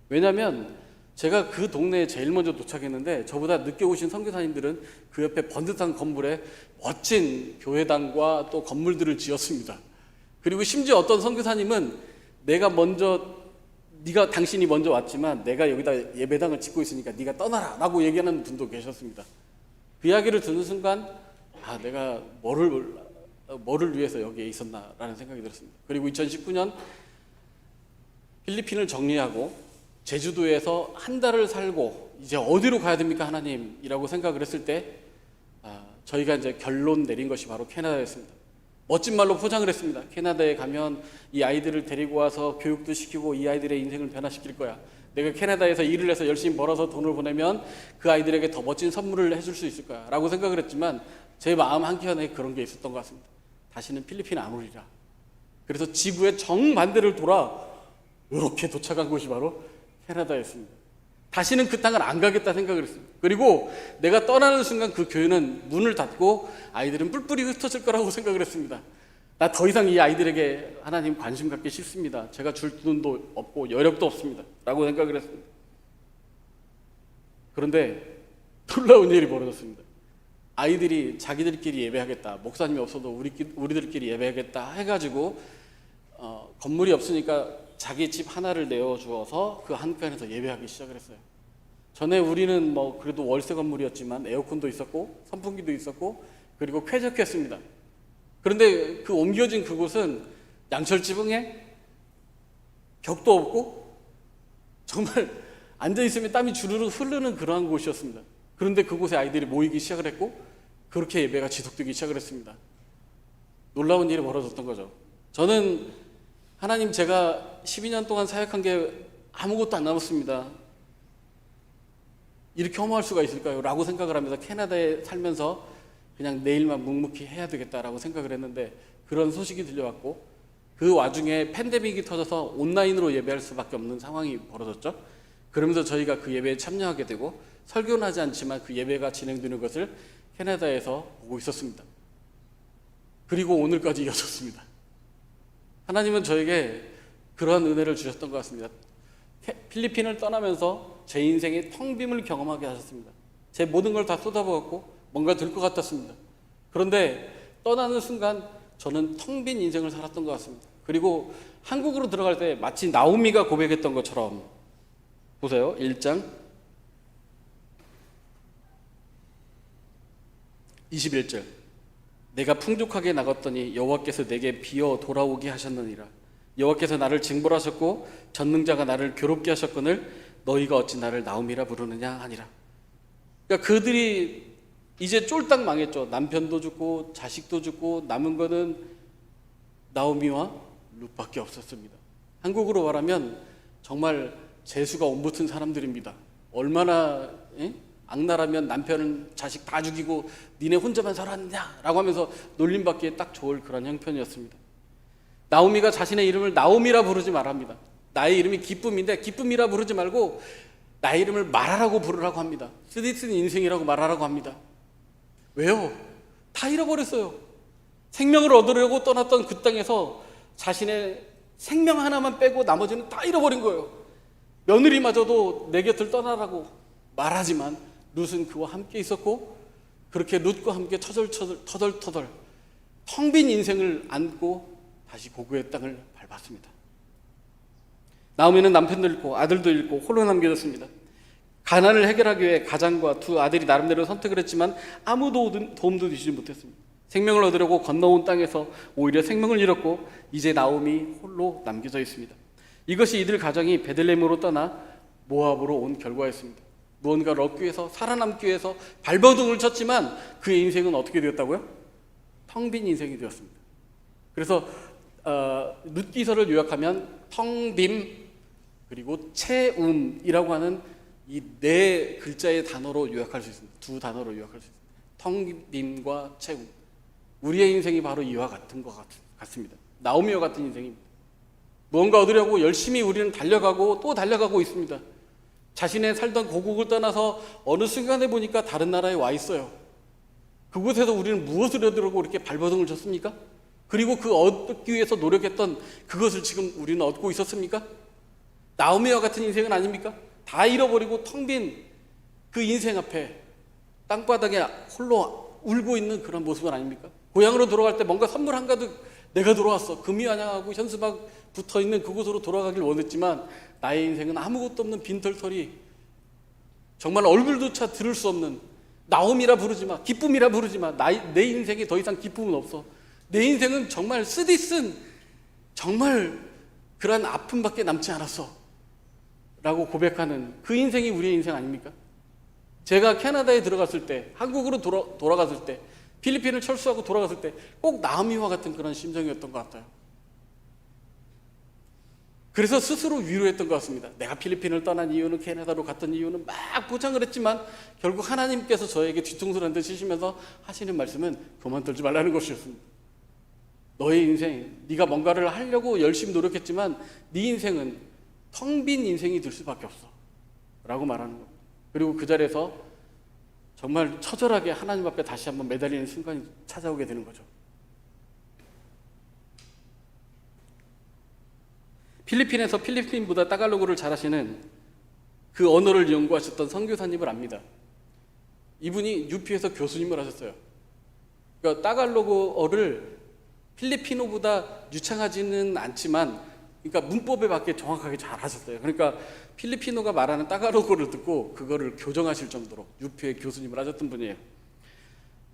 Speaker 2: 왜냐하면 제가 그 동네에 제일 먼저 도착했는데 저보다 늦게 오신 선교사님들은 그 옆에 번듯한 건물에 멋진 교회당과 또 건물들을 지었습니다. 그리고 심지어 어떤 선교사님은 당신이 먼저 왔지만 내가 여기다 예배당을 짓고 있으니까 네가 떠나라 라고 얘기하는 분도 계셨습니다. 그 이야기를 듣는 순간 내가 뭐를 위해서 여기에 있었나 라는 생각이 들었습니다. 그리고 2019년 필리핀을 정리하고 제주도에서 한 달을 살고 이제 어디로 가야 됩니까 하나님이라고 생각을 했을 때 저희가 이제 결론 내린 것이 바로 캐나다였습니다. 멋진 말로 포장을 했습니다. 캐나다에 가면 이 아이들을 데리고 와서 교육도 시키고 이 아이들의 인생을 변화시킬 거야. 내가 캐나다에서 일을 해서 열심히 벌어서 돈을 보내면 그 아이들에게 더 멋진 선물을 해줄 수 있을 거야 라고 생각을 했지만 제 마음 한켠에 그런 게 있었던 것 같습니다. 다시는 필리핀 안 오리라. 그래서 지구의 정반대를 돌아 이렇게 도착한 곳이 바로 캐나다였습니다. 다시는 그 땅을 안 가겠다 생각을 했습니다. 그리고 내가 떠나는 순간 그 교회는 문을 닫고 아이들은 뿔뿔이 흩어질 거라고 생각을 했습니다. 나 더 이상 이 아이들에게 하나님 관심 갖기 싫습니다. 제가 줄 돈도 없고 여력도 없습니다 라고 생각을 했습니다. 그런데 놀라운 일이 벌어졌습니다. 아이들이 자기들끼리 예배하겠다, 목사님이 없어도 우리들끼리 예배하겠다 해가지고 건물이 없으니까 자기 집 하나를 내어주어서 그 한간에서 예배하기 시작을 했어요. 전에 우리는 뭐 그래도 월세 건물이었지만 에어컨도 있었고 선풍기도 있었고 그리고 쾌적했습니다. 그런데 그 옮겨진 그곳은 양철지붕에 벽도 없고 정말 앉아있으면 땀이 주르르 흐르는 그러한 곳이었습니다. 그런데 그곳에 아이들이 모이기 시작을 했고 그렇게 예배가 지속되기 시작을 했습니다. 놀라운 일이 벌어졌던 거죠. 저는 하나님, 제가 12년 동안 사역한 게 아무것도 안 남았습니다. 이렇게 허무할 수가 있을까요? 라고 생각을 하면서 캐나다에 살면서 그냥 내일만 묵묵히 해야 되겠다라고 생각을 했는데 그런 소식이 들려왔고 그 와중에 팬데믹이 터져서 온라인으로 예배할 수밖에 없는 상황이 벌어졌죠. 그러면서 저희가 그 예배에 참여하게 되고 설교는 하지 않지만 그 예배가 진행되는 것을 캐나다에서 보고 있었습니다. 그리고 오늘까지 이어졌습니다. 하나님은 저에게 그러한 은혜를 주셨던 것 같습니다. 필리핀을 떠나면서 제 인생의 텅 빔을 경험하게 하셨습니다. 제 모든 걸 다 쏟아부었고 뭔가 될 것 같았습니다. 그런데 떠나는 순간 저는 텅 빈 인생을 살았던 것 같습니다. 그리고 한국으로 들어갈 때 마치 나오미가 고백했던 것처럼 보세요. 1장 21절 내가 풍족하게 나갔더니 여호와께서 내게 비어 돌아오게 하셨느니라. 여호와께서 나를 징벌하셨고 전능자가 나를 괴롭게 하셨거늘 너희가 어찌 나를 나오미라 부르느냐 하니라. 그러니까 그들이 이제 쫄딱 망했죠. 남편도 죽고 자식도 죽고 남은 거는 나오미와 룻밖에 없었습니다. 한국으로 말하면 정말 재수가 온 붙은 사람들입니다. 얼마나 악랄하면 남편은 자식 다 죽이고 니네 혼자만 살았느냐라고 하면서 놀림받기에 딱 좋을 그런 형편이었습니다. 나오미가 자신의 이름을 나오미라 부르지 말합니다. 나의 이름이 기쁨인데 기쁨이라 부르지 말고 나의 이름을 마라라고 부르라고 합니다. 쓰디쓴 인생이라고 말하라고 합니다. 왜요? 다 잃어버렸어요. 생명을 얻으려고 떠났던 그 땅에서 자신의 생명 하나만 빼고 나머지는 다 잃어버린 거예요. 며느리마저도 내 곁을 떠나라고 말하지만 룻은 그와 함께 있었고 그렇게 룻과 함께 터덜터덜 텅 빈 인생을 안고 다시 고국의 땅을 밟았습니다. 나오미는 남편도 잃고 아들도 잃고 홀로 남겨졌습니다. 가난을 해결하기 위해 가장과 두 아들이 나름대로 선택을 했지만 아무 도움도 주지 못했습니다. 생명을 얻으려고 건너온 땅에서 오히려 생명을 잃었고 이제 나오미 홀로 남겨져 있습니다. 이것이 이들 가정이 베들레헴으로 떠나 모압으로 온 결과였습니다. 무언가를 얻기 위해서 살아남기 위해서 발버둥을 쳤지만 그의 인생은 어떻게 되었다고요? 텅 빈 인생이 되었습니다. 그래서 룻기서를 요약하면 텅빔 그리고 채움이라고 하는 이 네 글자의 단어로 요약할 수 있습니다. 두 단어로 요약할 수 있습니다. 텅빔과 채움. 우리의 인생이 바로 이와 같은 것 같습니다. 나오미와 같은 인생입니다. 무언가 얻으려고 열심히 우리는 달려가고 또 달려가고 있습니다. 자신의 살던 고국을 떠나서 어느 순간에 보니까 다른 나라에 와 있어요. 그곳에서 우리는 무엇을 얻으려고 이렇게 발버둥을 쳤습니까? 그리고 그 얻기 위해서 노력했던 그것을 지금 우리는 얻고 있었습니까? 나오미와 같은 인생은 아닙니까? 다 잃어버리고 텅 빈 그 인생 앞에 땅바닥에 홀로 울고 있는 그런 모습은 아닙니까? 고향으로 돌아갈 때 뭔가 선물 한가득 내가 돌아왔어. 금이 환영하고 현수막 붙어있는 그곳으로 돌아가길 원했지만 나의 인생은 아무것도 없는 빈털털이 정말 얼굴조차 들을 수 없는 나옴이라 부르지 마. 기쁨이라 부르지 마. 내 인생에 더 이상 기쁨은 없어. 내 인생은 정말 쓰디쓴 정말 그러한 아픔밖에 남지 않았어 라고 고백하는 그 인생이 우리의 인생 아닙니까? 제가 캐나다에 들어갔을 때 한국으로 돌아갔을 때 필리핀을 철수하고 돌아갔을 때 꼭 나오미와 같은 그런 심정이었던 것 같아요. 그래서 스스로 위로했던 것 같습니다. 내가 필리핀을 떠난 이유는 캐나다로 갔던 이유는 막 보장을 했지만 결국 하나님께서 저에게 뒤통수를 한 대 치시면서 하시는 말씀은 그만 떨지 말라는 것이었습니다. 너의 인생, 네가 뭔가를 하려고 열심히 노력했지만 네 인생은 텅 빈 인생이 될 수밖에 없어 라고 말하는 겁니다. 그리고 그 자리에서 정말 처절하게 하나님 앞에 다시 한번 매달리는 순간이 찾아오게 되는 거죠. 필리핀에서 필리핀보다 따갈로그를 잘하시는 그 언어를 연구하셨던 선교사님을 압니다. 이분이 UP에서 교수님을 하셨어요. 그러니까 따갈로그어를 필리핀어보다 유창하지는 않지만 그러니까 문법에 맞게 정확하게 잘 하셨어요. 그러니까 필리핀어가 말하는 따갈로그를 듣고 그거를 교정하실 정도로 UP의 교수님을 하셨던 분이에요.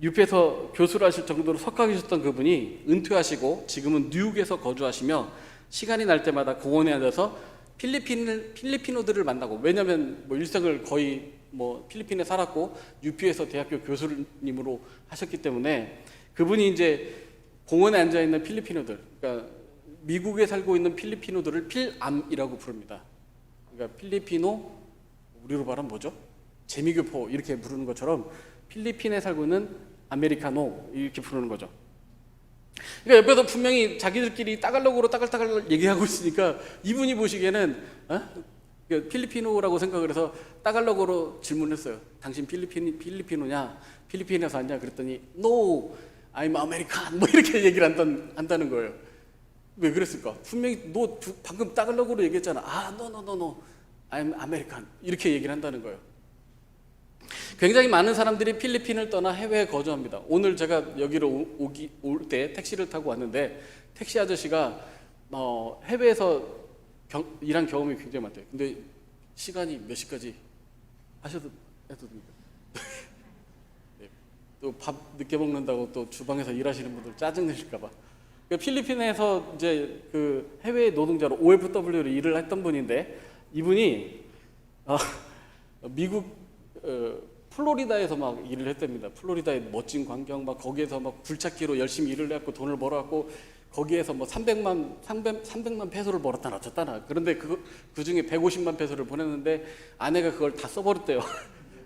Speaker 2: UP에서 교수를 하실 정도로 석학이셨던 그분이 은퇴하시고 지금은 뉴욕에서 거주하시며 시간이 날 때마다 공원에 앉아서 필리핀어들을 만나고, 왜냐하면 뭐 일생을 거의 뭐 필리핀에 살았고 UP에서 대학교 교수님으로 하셨기 때문에 그분이 이제 공원에 앉아 있는 필리핀어들, 그러니까 미국에 살고 있는 필리핀어들을 필암이라고 부릅니다. 그러니까 필리핀어, 우리로 말하면 뭐죠? 재미교포 이렇게 부르는 것처럼 필리핀에 살고 있는 아메리카노 이렇게 부르는 거죠. 그러니까 옆에서 분명히 자기들끼리 따갈로그로 따갈따갈 얘기하고 있으니까 이분이 보시기에는 필리핀어라고 생각을 해서 따갈로그로 질문했어요. 당신 필리핀어냐? 필리핀에서 왔냐? 그랬더니 No, I'm American 뭐 이렇게 얘기를 한다는 거예요. 왜 그랬을까? 분명히 너 방금 따갈로그로 얘기했잖아. No, I'm American 이렇게 얘기를 한다는 거예요. 굉장히 많은 사람들이 필리핀을 떠나 해외에 거주합니다. 오늘 제가 여기로 올 때 택시를 타고 왔는데 택시 아저씨가 해외에서 일한 경험이 굉장히 많대요. 근데 시간이 몇 시까지 해도 됩니까? 네. 또 밥 늦게 먹는다고 또 주방에서 일하시는 분들 짜증 내실까 봐. 필리핀에서 이제 그 해외 노동자로 OFW로 일을 했던 분인데 이분이 미국 플로리다에서 막 일을 했답니다. 플로리다의 멋진 광경, 막 거기에서 막 굴착기로 열심히 일을 해갖고 돈을 벌어갖고 거기에서 뭐 300만 페소를 벌었다나 어쨌다나. 그런데 그 중에 150만 페소를 보냈는데 아내가 그걸 다 써버렸대요.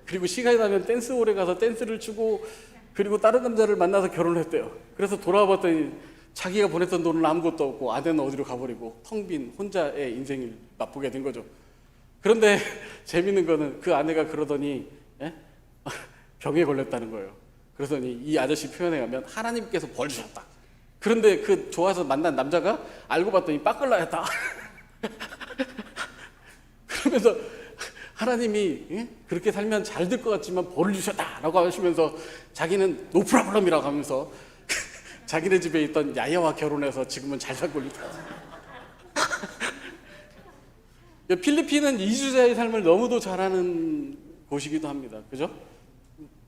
Speaker 2: 그리고 시간이 나면 댄스홀에 가서 댄스를 추고 그리고 다른 남자를 만나서 결혼을 했대요. 그래서 돌아와 봤더니 자기가 보냈던 돈은 아무것도 없고 아내는 어디로 가버리고 텅 빈 혼자의 인생을 맛보게 된 거죠. 그런데 재밌는 거는 그 아내가 그러더니 병에 걸렸다는 거예요. 그러더니 이 아저씨 표현에 가면 하나님께서 벌 주셨다. 그런데 그 좋아서 만난 남자가 알고 봤더니 빠끌라였다. 그러면서 하나님이 그렇게 살면 잘 될 것 같지만 벌을 주셨다라고 하시면서 자기는 노프라블럼이라고 하면서 자기네 집에 있던 야야와 결혼해서 지금은 잘 살고 있다. 필리핀은 이주자의 삶을 너무도 잘하는 곳이기도 합니다. 그죠?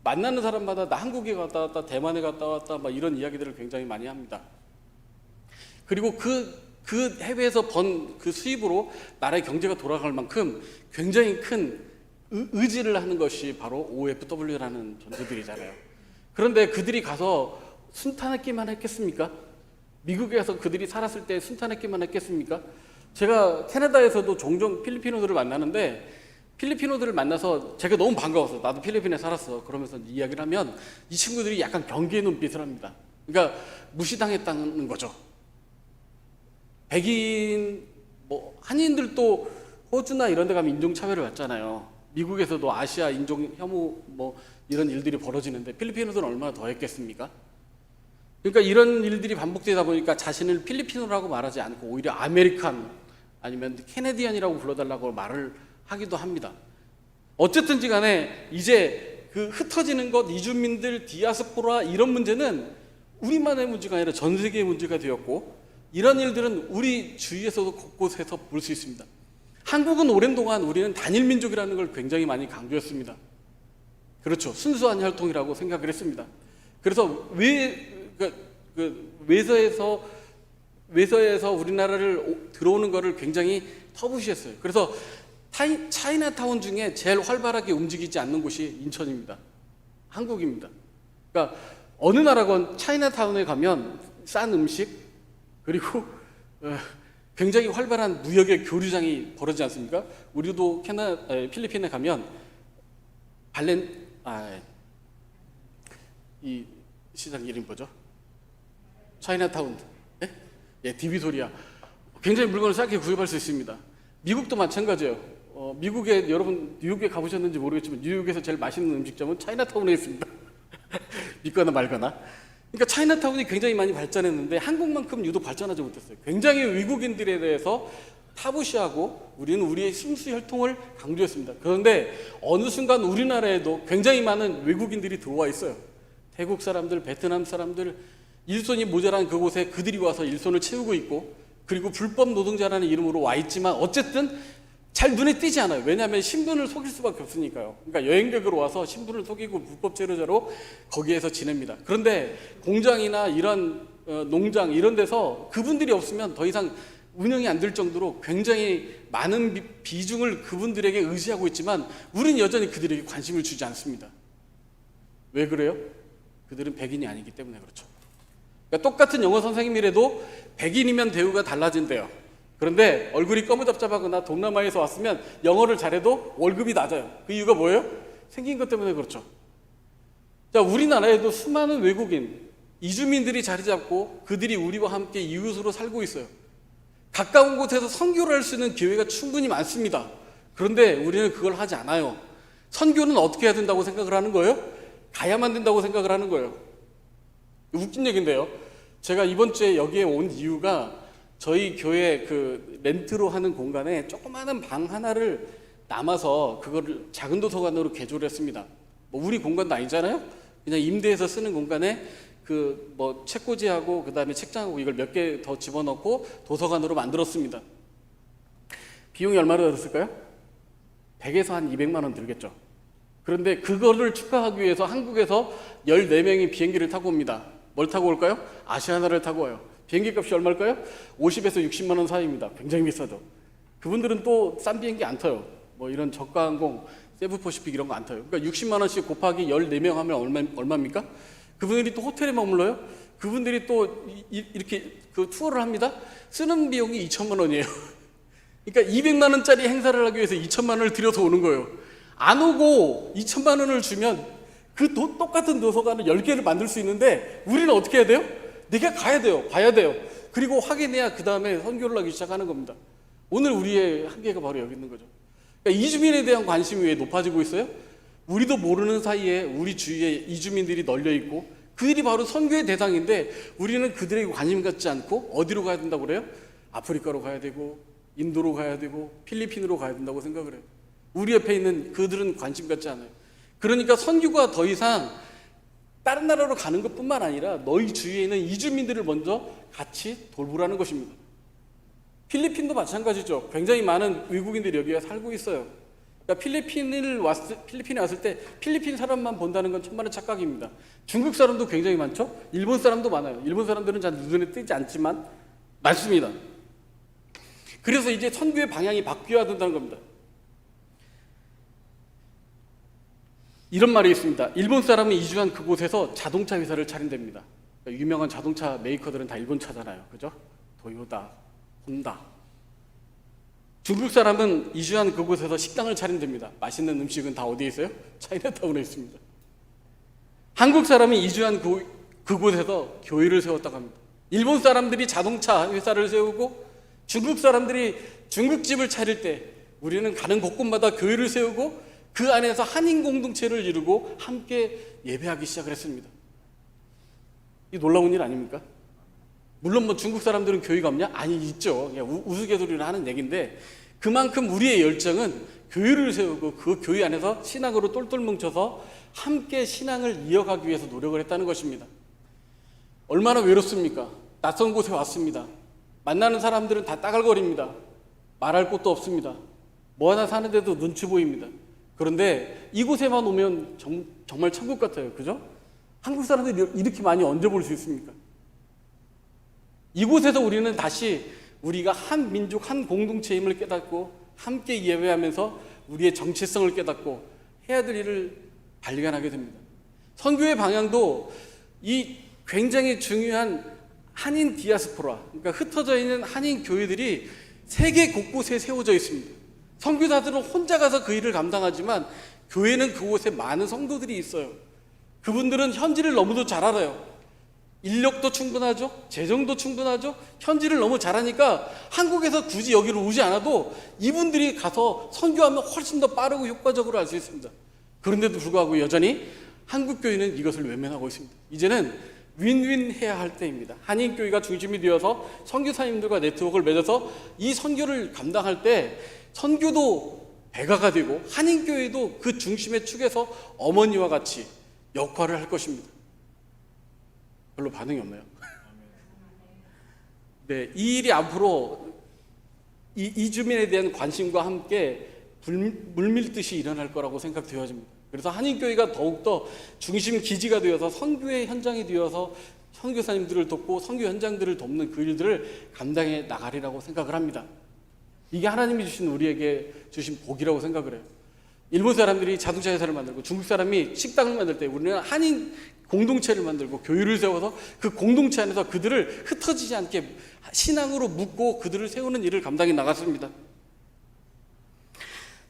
Speaker 2: 만나는 사람마다 나 한국에 갔다 왔다, 대만에 갔다 왔다, 막 이런 이야기들을 굉장히 많이 합니다. 그리고 그 해외에서 번 그 수입으로 나라의 경제가 돌아갈 만큼 굉장히 큰 의지를 하는 것이 바로 OFW라는 존재들이잖아요. 그런데 그들이 가서 순탄했기만 했겠습니까? 미국에서 그들이 살았을 때 순탄했기만 했겠습니까? 제가 캐나다에서도 종종 필리핀어들을 만나는데 필리핀어들을 만나서 제가 너무 반가웠어. 나도 필리핀에 살았어. 그러면서 이야기를 하면 이 친구들이 약간 경계의 눈빛을 합니다. 그러니까 무시당했다는 거죠. 백인, 한인들도 호주나 이런 데 가면 인종차별을 받잖아요. 미국에서도 아시아 인종 혐오 이런 일들이 벌어지는데 필리핀어들은 얼마나 더 했겠습니까? 그러니까 이런 일들이 반복되다 보니까 자신을 필리핀어라고 말하지 않고 오히려 아메리칸 아니면 캐네디언이라고 불러달라고 말을 하기도 합니다. 어쨌든지 간에 이제 그 흩어지는 것, 이주민들, 디아스포라 이런 문제는 우리만의 문제가 아니라 전 세계의 문제가 되었고 이런 일들은 우리 주위에서도 곳곳에서 볼 수 있습니다. 한국은 오랜 동안 우리는 단일민족이라는 걸 굉장히 많이 강조했습니다. 그렇죠. 순수한 혈통이라고 생각을 했습니다. 그래서 외서에서 우리나라를 들어오는 것을 굉장히 터부시했어요. 그래서 차이나타운 중에 제일 활발하게 움직이지 않는 곳이 인천입니다. 한국입니다. 그러니까 어느 나라건 차이나타운에 가면 싼 음식 그리고 굉장히 활발한 무역의 교류장이 벌어지지 않습니까? 우리도 필리핀에 가면 이 시장 이름 뭐죠? 차이나타운. 디비소리아. 굉장히 물건을 싸게 구입할 수 있습니다. 미국도 마찬가지예요. 미국에 여러분 뉴욕에 가보셨는지 모르겠지만 뉴욕에서 제일 맛있는 음식점은 차이나타운에 있습니다. 믿거나 말거나. 그러니까 차이나타운이 굉장히 많이 발전했는데 한국만큼 유독 발전하지 못했어요. 굉장히 외국인들에 대해서 타부시하고 우리는 우리의 순수 혈통을 강조했습니다. 그런데 어느 순간 우리나라에도 굉장히 많은 외국인들이 들어와 있어요. 태국 사람들, 베트남 사람들, 일손이 모자란 그곳에 그들이 와서 일손을 채우고 있고 그리고 불법 노동자라는 이름으로 와 있지만 어쨌든 잘 눈에 띄지 않아요. 왜냐하면 신분을 속일 수밖에 없으니까요. 그러니까 여행객으로 와서 신분을 속이고 불법 체류자로 거기에서 지냅니다. 그런데 공장이나 이런 농장 이런 데서 그분들이 없으면 더 이상 운영이 안 될 정도로 굉장히 많은 비중을 그분들에게 의지하고 있지만 우리는 여전히 그들에게 관심을 주지 않습니다. 왜 그래요? 그들은 백인이 아니기 때문에 그렇죠. 그러니까 똑같은 영어 선생님이라도 백인이면 대우가 달라진대요. 그런데 얼굴이 꺼무잡잡하거나 동남아에서 왔으면 영어를 잘해도 월급이 낮아요. 그 이유가 뭐예요? 생긴 것 때문에 그렇죠. 자, 우리나라에도 수많은 외국인, 이주민들이 자리 잡고 그들이 우리와 함께 이웃으로 살고 있어요. 가까운 곳에서 선교를 할 수 있는 기회가 충분히 많습니다. 그런데 우리는 그걸 하지 않아요. 선교는 어떻게 해야 된다고 생각을 하는 거예요? 가야만 된다고 생각을 하는 거예요. 웃긴 얘기인데요. 제가 이번 주에 여기에 온 이유가 저희 교회 그 렌트로 하는 공간에 조그마한 방 하나를 남아서 그거를 작은 도서관으로 개조를 했습니다. 우리 공간도 아니잖아요. 그냥 임대해서 쓰는 공간에 책꽂이하고 그다음에 책장하고 이걸 몇 개 더 집어넣고 도서관으로 만들었습니다. 비용이 얼마나 들었을까요? 100에서 한 200만 원 들겠죠. 그런데 그거를 축하하기 위해서 한국에서 14명이 비행기를 타고 옵니다. 뭘 타고 올까요? 아시아나를 타고 와요. 비행기 값이 얼마일까요? 50에서 60만 원 사이입니다. 굉장히 비싸죠. 그분들은 또 싼 비행기 안 타요. 이런 저가항공, 세부퍼시픽 이런 거 안 타요. 그러니까 60만 원씩 곱하기 14명 하면 얼마입니까? 그분들이 또 호텔에 머물러요. 그분들이 또 이렇게 그 투어를 합니다. 쓰는 비용이 2천만 원이에요. 그러니까 200만 원짜리 행사를 하기 위해서 2천만 원을 들여서 오는 거예요. 안 오고 2천만 원을 주면 그 똑같은 도서관을 10개를 만들 수 있는데 우리는 어떻게 해야 돼요? 내가 가야 돼요. 봐야 돼요. 그리고 확인해야 그 다음에 선교를 하기 시작하는 겁니다. 오늘 우리의 한계가 바로 여기 있는 거죠. 그러니까 이주민에 대한 관심이 왜 높아지고 있어요? 우리도 모르는 사이에 우리 주위에 이주민들이 널려 있고 그들이 바로 선교의 대상인데 우리는 그들에게 관심 갖지 않고 어디로 가야 된다고 그래요? 아프리카로 가야 되고 인도로 가야 되고 필리핀으로 가야 된다고 생각을 해요. 우리 옆에 있는 그들은 관심 갖지 않아요. 그러니까 선교가 더 이상 다른 나라로 가는 것뿐만 아니라 너희 주위에 있는 이주민들을 먼저 같이 돌보라는 것입니다. 필리핀도 마찬가지죠. 굉장히 많은 외국인들이 여기에 살고 있어요. 그러니까 필리핀에 왔을 때 필리핀 사람만 본다는 건 천만의 착각입니다. 중국 사람도 굉장히 많죠. 일본 사람도 많아요. 일본 사람들은 잘 눈에 띄지 않지만 많습니다. 그래서 이제 선교의 방향이 바뀌어야 된다는 겁니다. 이런 말이 있습니다. 일본 사람은 이주한 그곳에서 자동차 회사를 차린답니다. 그러니까 유명한 자동차 메이커들은 다 일본 차잖아요. 그죠? 도요타, 혼다. 중국 사람은 이주한 그곳에서 식당을 차린답니다. 맛있는 음식은 다 어디에 있어요? 차이나타운에 있습니다. 한국 사람이 이주한 그곳에서 교회를 세웠다고 합니다. 일본 사람들이 자동차 회사를 세우고 중국 사람들이 중국집을 차릴 때 우리는 가는 곳곳마다 교회를 세우고 그 안에서 한인 공동체를 이루고 함께 예배하기 시작을 했습니다. 이 놀라운 일 아닙니까? 물론 뭐 중국 사람들은 교회가 없냐? 아니, 있죠. 그냥 우스갯소리를 하는 얘기인데 그만큼 우리의 열정은 교회를 세우고 그 교회 안에서 신앙으로 똘똘 뭉쳐서 함께 신앙을 이어가기 위해서 노력을 했다는 것입니다. 얼마나 외롭습니까? 낯선 곳에 왔습니다. 만나는 사람들은 다 따갈거립니다. 말할 곳도 없습니다. 뭐 하나 사는데도 눈치 보입니다. 그런데 이곳에만 오면 정말 천국 같아요. 그죠? 한국 사람들이 이렇게 많이 언제 볼 수 있습니까? 이곳에서 우리는 다시 우리가 한 민족, 한 공동체임을 깨닫고 함께 예배하면서 우리의 정체성을 깨닫고 해야 될 일을 발견하게 됩니다. 선교의 방향도 이 굉장히 중요한 한인 디아스포라, 그러니까 흩어져 있는 한인 교회들이 세계 곳곳에 세워져 있습니다. 선교사들은 혼자 가서 그 일을 감당하지만 교회는 그곳에 많은 성도들이 있어요. 그분들은 현지를 너무도 잘 알아요. 인력도 충분하죠. 재정도 충분하죠. 현지를 너무 잘하니까 한국에서 굳이 여기로 오지 않아도 이분들이 가서 선교하면 훨씬 더 빠르고 효과적으로 할 수 있습니다. 그런데도 불구하고 여전히 한국 교회는 이것을 외면하고 있습니다. 이제는 윈윈 해야 할 때입니다. 한인교회가 중심이 되어서 선교사님들과 네트워크를 맺어서 이 선교를 감당할 때 선교도 배가가 되고 한인교회도 그 중심의 축에서 어머니와 같이 역할을 할 것입니다. 별로 반응이 없나요? 네, 이 일이 앞으로 이주민에 대한 관심과 함께 물밀듯이 일어날 거라고 생각되어집니다. 그래서 한인교회가 더욱더 중심 기지가 되어서 선교의 현장이 되어서 선교사님들을 돕고 선교 현장들을 돕는 그 일들을 감당해 나가리라고 생각을 합니다. 이게 하나님이 주신 우리에게 주신 복이라고 생각을 해요. 일본 사람들이 자동차 회사를 만들고 중국 사람이 식당을 만들 때 우리는 한인 공동체를 만들고 교회를 세워서 그 공동체 안에서 그들을 흩어지지 않게 신앙으로 묶고 그들을 세우는 일을 감당해 나갔습니다.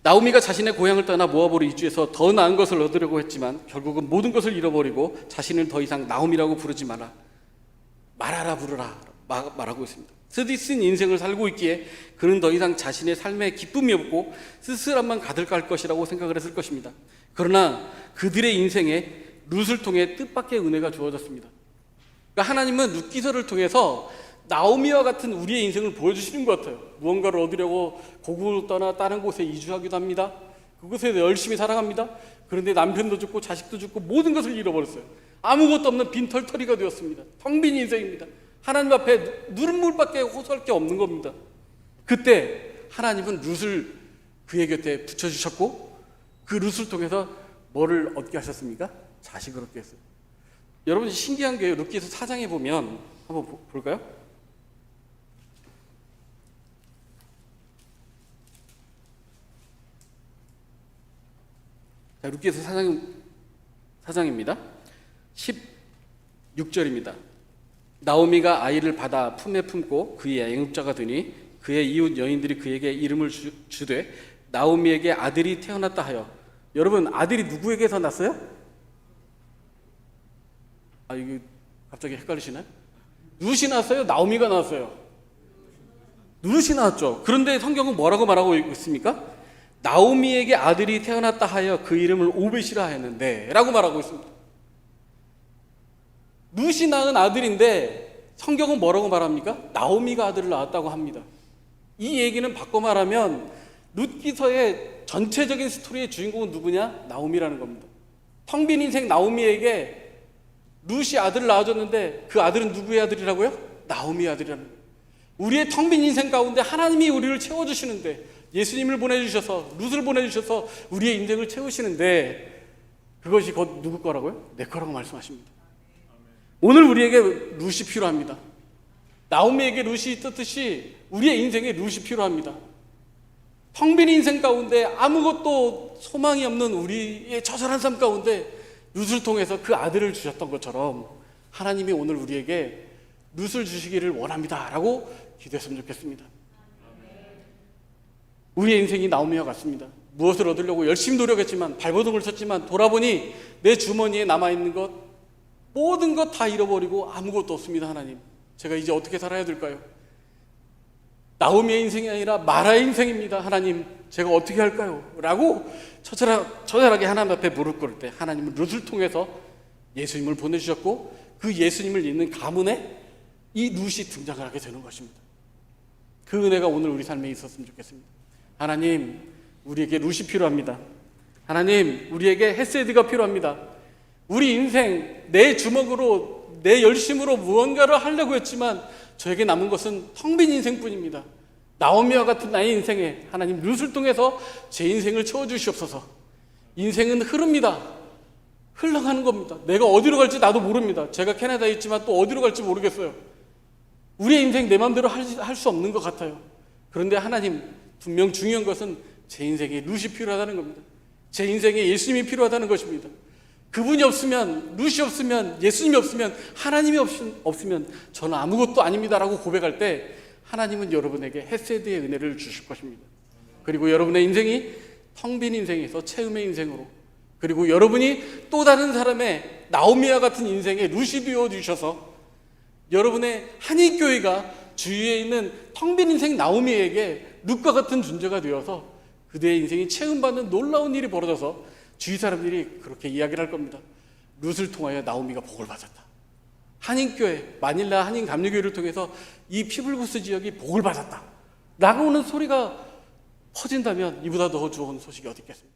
Speaker 2: 나오미가 자신의 고향을 떠나 모압으로 이주해서 더 나은 것을 얻으려고 했지만 결국은 모든 것을 잃어버리고 자신을 더 이상 나오미라고 부르지 마라, 말하라 부르라 말하고 있습니다. 쓰디쓴 인생을 살고 있기에 그는 더 이상 자신의 삶에 기쁨이 없고 쓸쓸함만 가득할 것이라고 생각을 했을 것입니다. 그러나 그들의 인생에 룻을 통해 뜻밖의 은혜가 주어졌습니다. 그러니까 하나님은 룻 기서를 통해서 나오미와 같은 우리의 인생을 보여주시는 것 같아요. 무언가를 얻으려고 고국을 떠나 다른 곳에 이주하기도 합니다. 그곳에 열심히 살아갑니다. 그런데 남편도 죽고 자식도 죽고 모든 것을 잃어버렸어요. 아무것도 없는 빈털터리가 되었습니다. 텅 빈 인생입니다. 하나님 앞에 눈물밖에 호소할 게 없는 겁니다. 그때 하나님은 룻을 그의 곁에 붙여주셨고 그 룻을 통해서 뭐를 얻게 하셨습니까? 자식을 얻게 했어요. 여러분 신기한 게 룻기서 4장에 보면 한번 볼까요? 자, 룻기서 4장입니다. 16절입니다. 나오미가 아이를 받아 품에 품고 그의 애육자가 되니 그의 이웃 여인들이 그에게 이름을 주되 나오미에게 아들이 태어났다 하여 여러분 아들이 누구에게서 났어요? 아 이게 갑자기 헷갈리시나요? 룻이 낳았어요? 나오미가 낳았어요? 룻이 낳았죠. 그런데 성경은 뭐라고 말하고 있습니까? 나오미에게 아들이 태어났다 하여 그 이름을 오벳이라 하였는데 라고 말하고 있습니다. 룻이 낳은 아들인데 성경은 뭐라고 말합니까? 나오미가 아들을 낳았다고 합니다. 이 얘기는 바꿔 말하면 룻기서의 전체적인 스토리의 주인공은 누구냐? 나오미라는 겁니다. 텅 빈 인생 나오미에게 룻이 아들을 낳아줬는데 그 아들은 누구의 아들이라고요? 나오미의 아들이라는 거예요. 우리의 텅 빈 인생 가운데 하나님이 우리를 채워주시는데 예수님을 보내주셔서 룻을 보내주셔서 우리의 인생을 채우시는데 그것이 곧 누구 거라고요? 내 거라고 말씀하십니다. 오늘 우리에게 룻이 필요합니다. 나오미에게 룻이 있었듯이 우리의 인생에 룻이 필요합니다. 텅 빈 인생 가운데 아무것도 소망이 없는 우리의 처절한 삶 가운데 룻을 통해서 그 아들을 주셨던 것처럼 하나님이 오늘 우리에게 룻을 주시기를 원합니다 라고 기도했으면 좋겠습니다. 우리의 인생이 나오미와 같습니다. 무엇을 얻으려고 열심히 노력했지만 발버둥을 쳤지만 돌아보니 내 주머니에 남아있는 것 모든 것 다 잃어버리고 아무것도 없습니다. 하나님, 제가 이제 어떻게 살아야 될까요? 나오미의 인생이 아니라 마라의 인생입니다. 하나님, 제가 어떻게 할까요? 라고 처절하게 하나님 앞에 무릎 꿇을 때 하나님은 룻을 통해서 예수님을 보내주셨고 그 예수님을 잇는 가문에 이 룻이 등장을 하게 되는 것입니다. 그 은혜가 오늘 우리 삶에 있었으면 좋겠습니다. 하나님, 우리에게 룻이 필요합니다. 하나님, 우리에게 헤세드가 필요합니다. 우리 인생 내 주먹으로 내 열심으로 무언가를 하려고 했지만 저에게 남은 것은 텅 빈 인생뿐입니다. 나오미와 같은 나의 인생에 하나님 룻을 통해서 제 인생을 채워주시옵소서. 인생은 흐릅니다. 흘러가는 겁니다. 내가 어디로 갈지 나도 모릅니다. 제가 캐나다에 있지만 또 어디로 갈지 모르겠어요. 우리의 인생 내 마음대로 할 수 없는 것 같아요. 그런데 하나님, 분명 중요한 것은 제 인생에 룻이 필요하다는 겁니다. 제 인생에 예수님이 필요하다는 것입니다. 그분이 없으면, 룻이 없으면, 예수님이 없으면, 하나님이 없으면 저는 아무것도 아닙니다라고 고백할 때 하나님은 여러분에게 헤세드의 은혜를 주실 것입니다. 그리고 여러분의 인생이 텅 빈 인생에서 채움의 인생으로, 그리고 여러분이 또 다른 사람의 나오미와 같은 인생에 룻이 되어 주셔서 여러분의 한인교회가 주위에 있는 텅 빈 인생 나오미에게 룻과 같은 존재가 되어서 그대의 인생이 채움받는 놀라운 일이 벌어져서 주위 사람들이 그렇게 이야기를 할 겁니다. 룻을 통하여 나오미가 복을 받았다. 한인교회, 마닐라 한인감리교회를 통해서 이 피블구스 지역이 복을 받았다 라고 하는 소리가 퍼진다면 이보다 더 좋은 소식이 어디 있겠습니까?